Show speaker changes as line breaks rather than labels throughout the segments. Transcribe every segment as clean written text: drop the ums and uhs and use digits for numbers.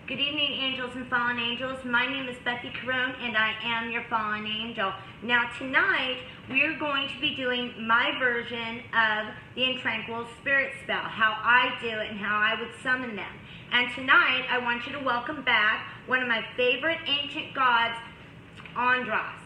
Good evening, angels and fallen angels. My name is Becky Carone, and I am your fallen angel. Now, tonight, we're going to be doing my version of the Intranquil spirit spell, how I do it and how I would summon them. And tonight, I want you to welcome back one of my favorite ancient gods, Andras.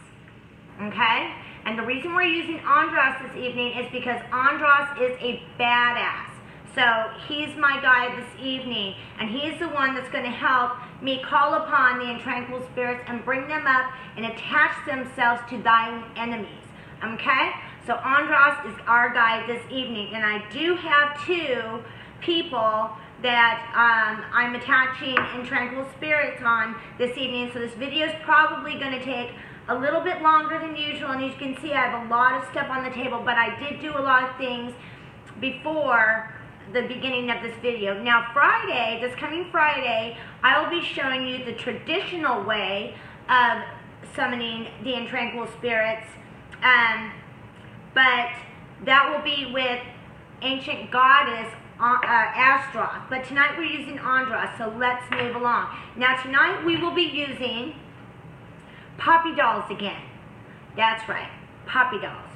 Okay? And the reason we're using Andras this evening is because Andras is a badass. So he's my guide this evening, and he's the one that's going to help me call upon the Intranquil spirits and bring them up and attach themselves to thine enemies. Okay? So Andras is our guide this evening, and I do have two people that I'm attaching Intranquil spirits on this evening. So this video is probably going to take a little bit longer than usual, and as you can see, I have a lot of stuff on the table, but I did do a lot of things before the beginning of this video. Now Friday, this coming Friday, I will be showing you the traditional way of summoning the Intranquil spirits, but that will be with ancient goddess Astaroth. But tonight we're using Andras, so let's move along. Now tonight we will be using puppy dolls again. That's right, puppy dolls.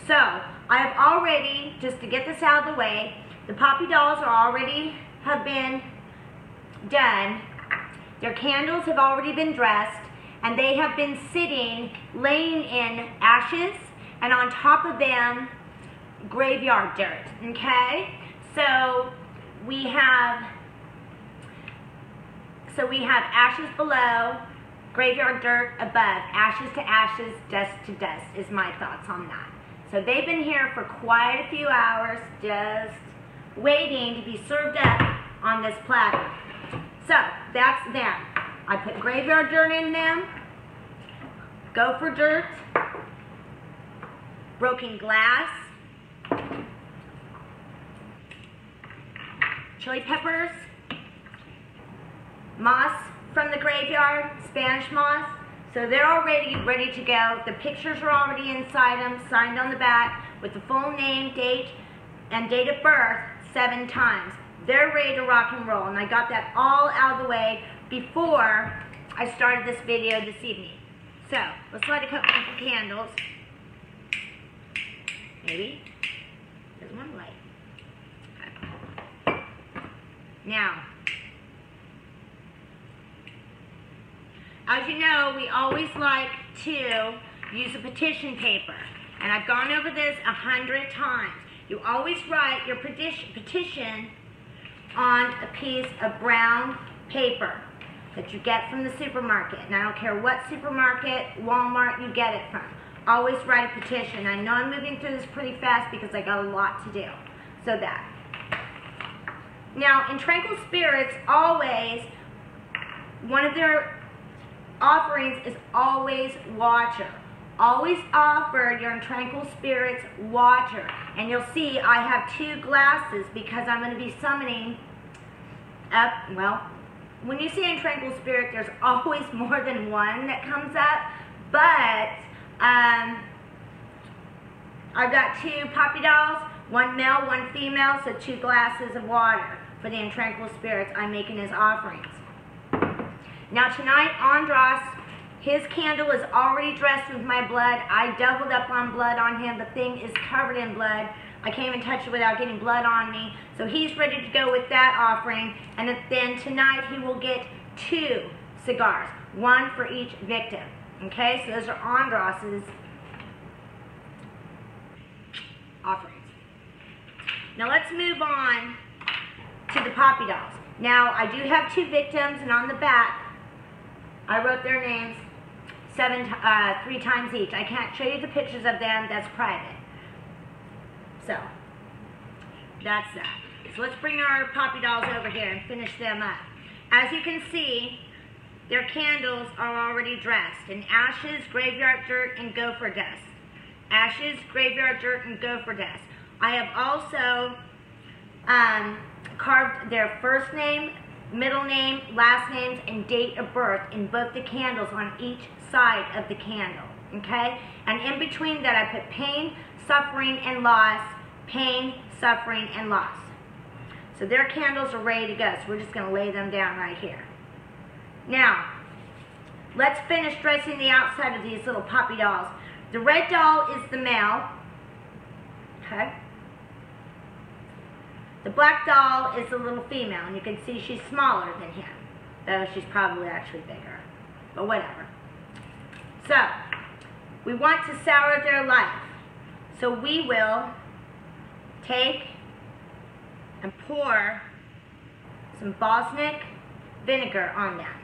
So I have already, just to get this out of the way, the puppy dolls have been done. Their candles have already been dressed, and they have been sitting, laying in ashes, and on top of them, graveyard dirt. Okay? So we have ashes below, graveyard dirt above, ashes to ashes, dust to dust is my thoughts on that. So they've been here for quite a few hours, just waiting to be served up on this platter. So that's them. I put graveyard dirt in them, gopher dirt, broken glass, chili peppers, moss from the graveyard, Spanish moss. So they're already ready to go. The pictures are already inside them, signed on the back with the full name, date, and date of birth 7 times. They're ready to rock and roll, and I got that all out of the way before I started this video this evening. So let's light a couple of candles. Maybe. There's one light. Okay. Now, as you know, we always like to use a petition paper, and I've gone over this 100 times. You always write your petition on a piece of brown paper that you get from the supermarket. And I don't care what supermarket, Walmart you get it from. Always write a petition. I know I'm moving through this pretty fast because I got a lot to do. So that. Now, Intranquil spirits always, one of their offerings is always water. Always offer your Intranquil spirits water. And you'll see I have 2 glasses because I'm going to be summoning up, well, when you see Intranquil spirit, there's always more than one that comes up. But I've got 2 puppy dolls, 1 male, 1 female, so 2 glasses of water for the Intranquil spirits I'm making as offerings. Now tonight, Andras, his candle is already dressed with my blood. I doubled up on blood on him. The thing is covered in blood. I can't even touch it without getting blood on me. So he's ready to go with that offering. And then tonight he will get 2 cigars, 1 for each victim. Okay, so those are Andras's offerings. Now let's move on to the poppy dolls. Now I do have 2 victims, and on the back I wrote their names 3 times each. I can't show you the pictures of them, that's private. So, that's that. So let's bring our poppy dolls over here and finish them up. As you can see, their candles are already dressed in ashes, graveyard dirt, and gopher dust. Ashes, graveyard dirt, and gopher dust. I have also carved their first name, middle name, last names, and date of birth in both the candles on each side of the candle, okay? And in between that, I put pain, suffering, and loss, pain, suffering, and loss. So their candles are ready to go, so we're just going to lay them down right here. Now, let's finish dressing the outside of these little poppy dolls. The red doll is the male. Okay. The black doll is the little female, and you can see she's smaller than him, though she's probably actually bigger, but whatever. So, we want to sour their life. So we will take and pour some balsamic vinegar on them,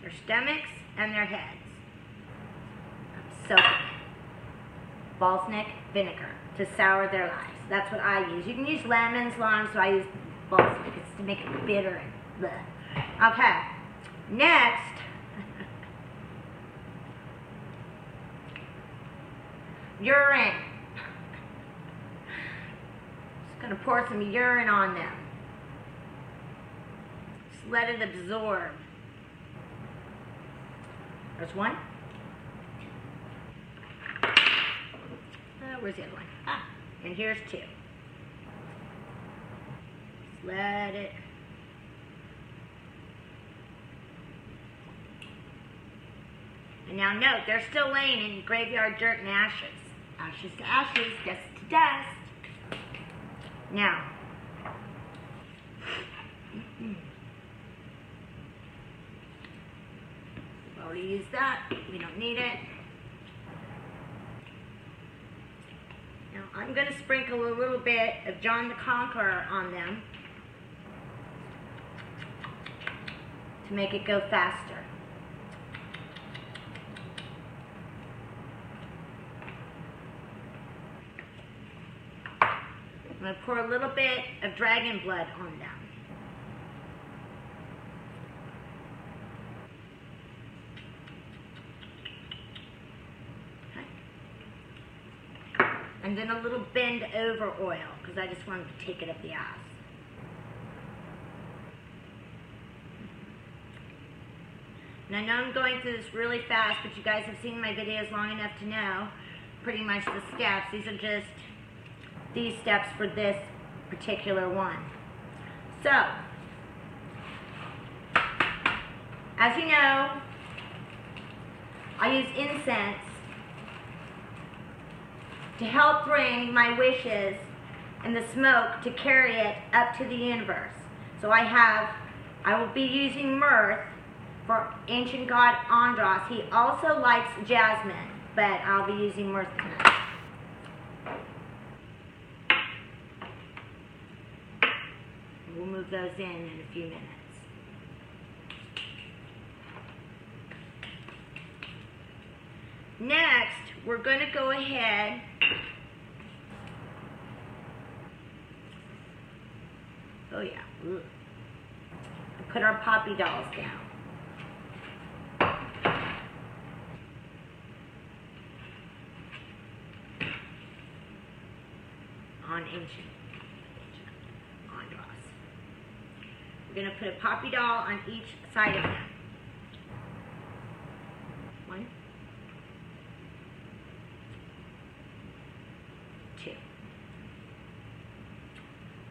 their stomachs and their heads. I'm soaking it. Balsamic vinegar to sour their lives. That's what I use. You can use lemons, limes, so I use balsamic. It's to make it bitter and bleh. Okay. Next, urine. Just going to pour some urine on them. Just let it absorb. There's one. Where's the other one? Ah, and here's two. Just let it. And now note, they're still laying in graveyard dirt and ashes. Ashes to ashes, dust to dust. Now, we've already used that. We don't need it. Now, I'm going to sprinkle a little bit of John the Conqueror on them to make it go faster. I'm going to pour a little bit of dragon blood on them. Okay. And then a little bend over oil, because I just wanted to take it up the ass. And I know I'm going through this really fast, but you guys have seen my videos long enough to know pretty much the steps. These are just these steps for this particular one. So, as you know, I use incense to help bring my wishes and the smoke to carry it up to the universe. So I will be using myrrh for ancient god Andras. He also likes jasmine, but I'll be using myrrh tonight. We'll move those in a few minutes. Next, we're going to go ahead and put our poppy dolls down. On ancient Andras. We're going to put a poppy doll on each side of them. One, two.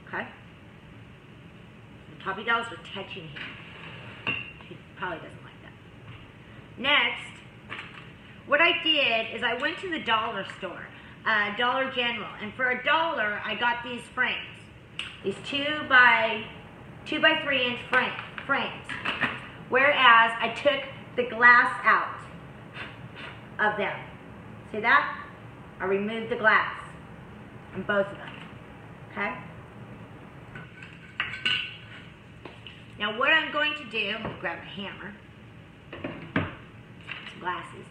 Okay? The poppy dolls are touching him. He probably doesn't like that. Next, what I did is I went to the dollar store, Dollar General, and for $1 I got these frames. These 2 by 3 inch frames. Whereas I took the glass out of them. See that? I removed the glass on both of them. Okay? Now what I'm going to do, I'm going to grab a hammer, some glasses,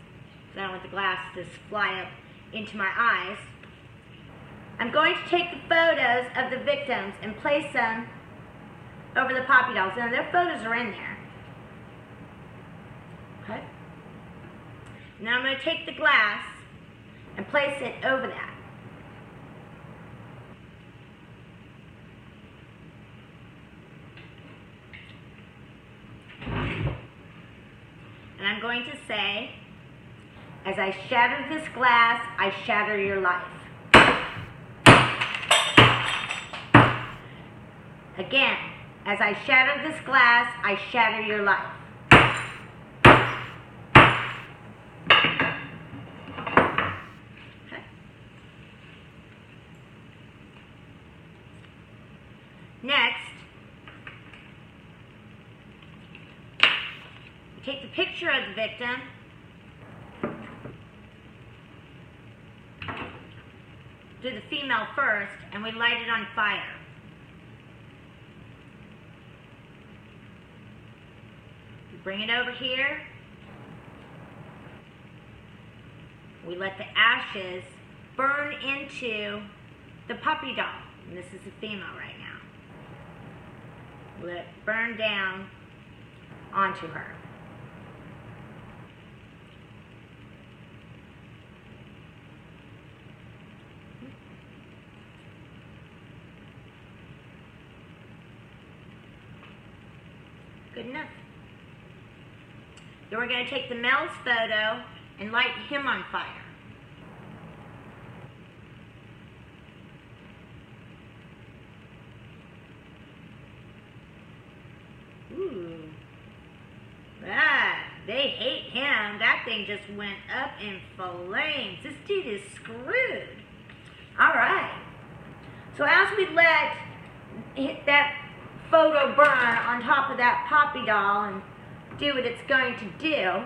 because I don't want the glass to fly up into my eyes. I'm going to take the photos of the victims and place them over the poppy dolls. Now their photos are in there. Okay? Now I'm going to take the glass and place it over that. And I'm going to say, as I shatter this glass, I shatter your life. Again, As I shatter this glass, I shatter your life. Okay. Next, we take the picture of the victim, do the female first, and we light it on fire. We bring it over here. We let the ashes burn into the puppy doll. And this is the female right now. Let it burn down onto her. Good enough. Then we're going to take the male's photo and light him on fire. Ooh. Ah, they hate him. That thing just went up in flames. This dude is screwed. All right. So as we let that photo burn on top of that poppy doll and do what it's going to do,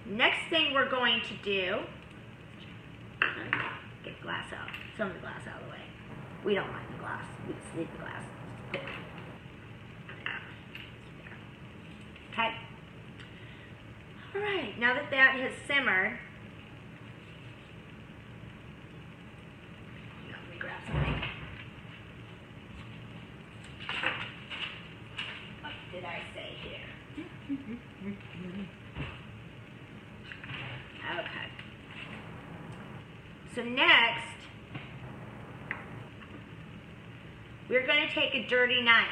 next thing we're going to do, get the glass out, some of the glass out of the way. We don't mind the glass. We just leave the glass. Okay. All right. Now that that has simmered, let me grab something. What did I say here? Okay. So next, we're going to take a dirty knife.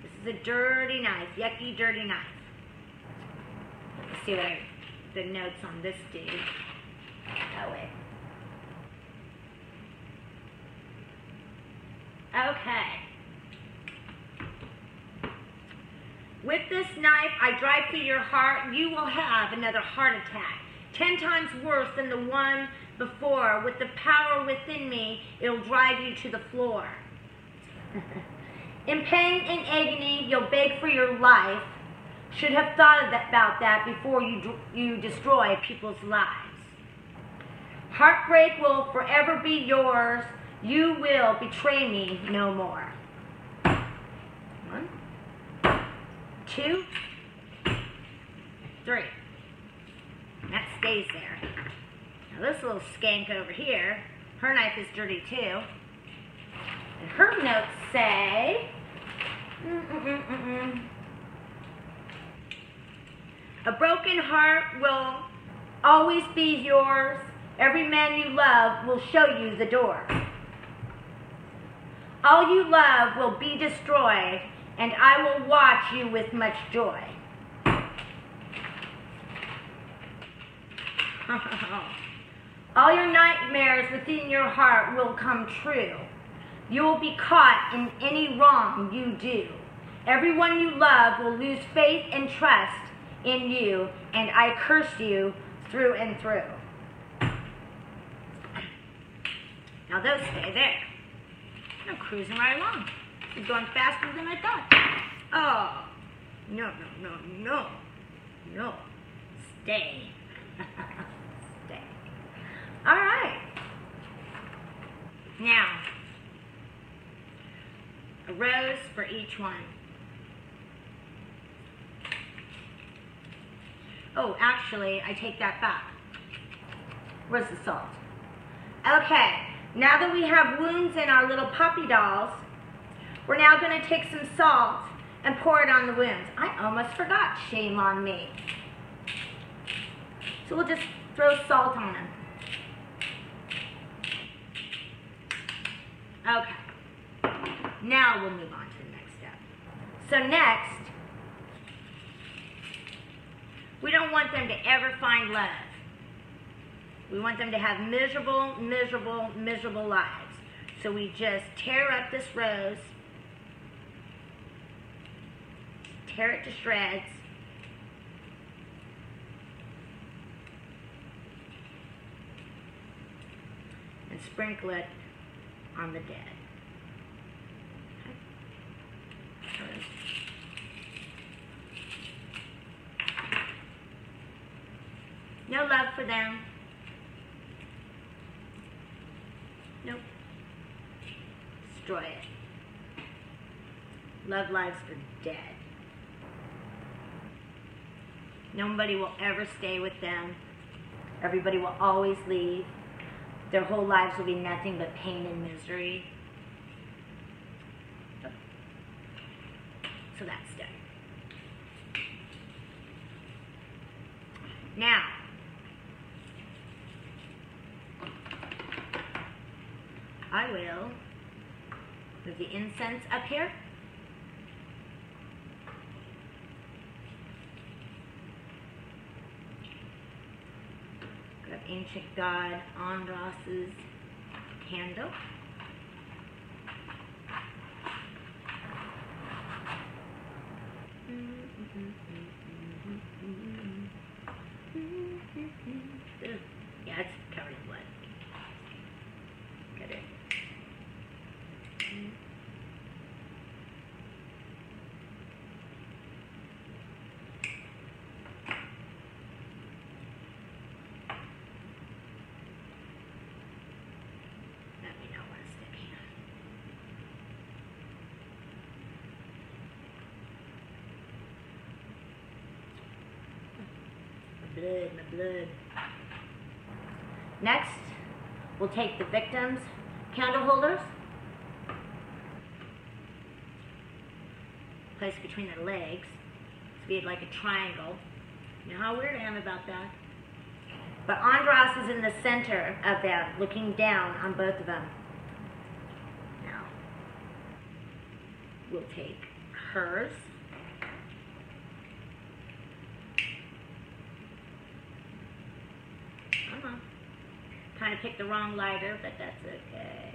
This is a dirty knife, yucky dirty knife. Let's see what the notes on this do. Oh, wait. Okay. With this knife, I drive through your heart. You will have another heart attack, 10 times worse than the one before. With the power within me, it'll drive you to the floor. In pain and agony, you'll beg for your life. Should have thought about that before you destroy people's lives. Heartbreak will forever be yours. You will betray me no more. 1, 2, 3. That stays there. Now this little skank over here, her knife is dirty too. And her notes say, a broken heart will always be yours. Every man you love will show you the door. All you love will be destroyed, and I will watch you with much joy. All your nightmares within your heart will come true. You will be caught in any wrong you do. Everyone you love will lose faith and trust in you, and I curse you through and through. Now those stay there. I'm cruising right along. It's going faster than I thought. Oh, no. Stay. Stay. All right. Now, a rose for each one. Oh, actually, I take that back. Where's the salt? Okay, now that we have wounds in our little puppy dolls, we're now going to take some salt and pour it on the wounds. I almost forgot. Shame on me. So we'll just throw salt on them. Okay. Now we'll move on to the next step. So next, we don't want them to ever find love. We want them to have miserable lives. So we just tear up this rose tear it to shreds. And sprinkle it on the dead. Okay. No love for them. Nope. Destroy it. Love lives for dead. Nobody will ever stay with them. Everybody will always leave. Their whole lives will be nothing but pain and misery. So that's done. Now, I will move the incense up here. Grab ancient god Andras's candle. Yeah, it's covered in blood. Got it. Let me know when it's sticking. My blood. Next, we'll take the victims' candle holders, place between their legs, to be like a triangle. You know how weird I am about that? But Andras is in the center of them, looking down on both of them. Now, we'll take hers. Kind of picked the wrong lighter, but that's okay.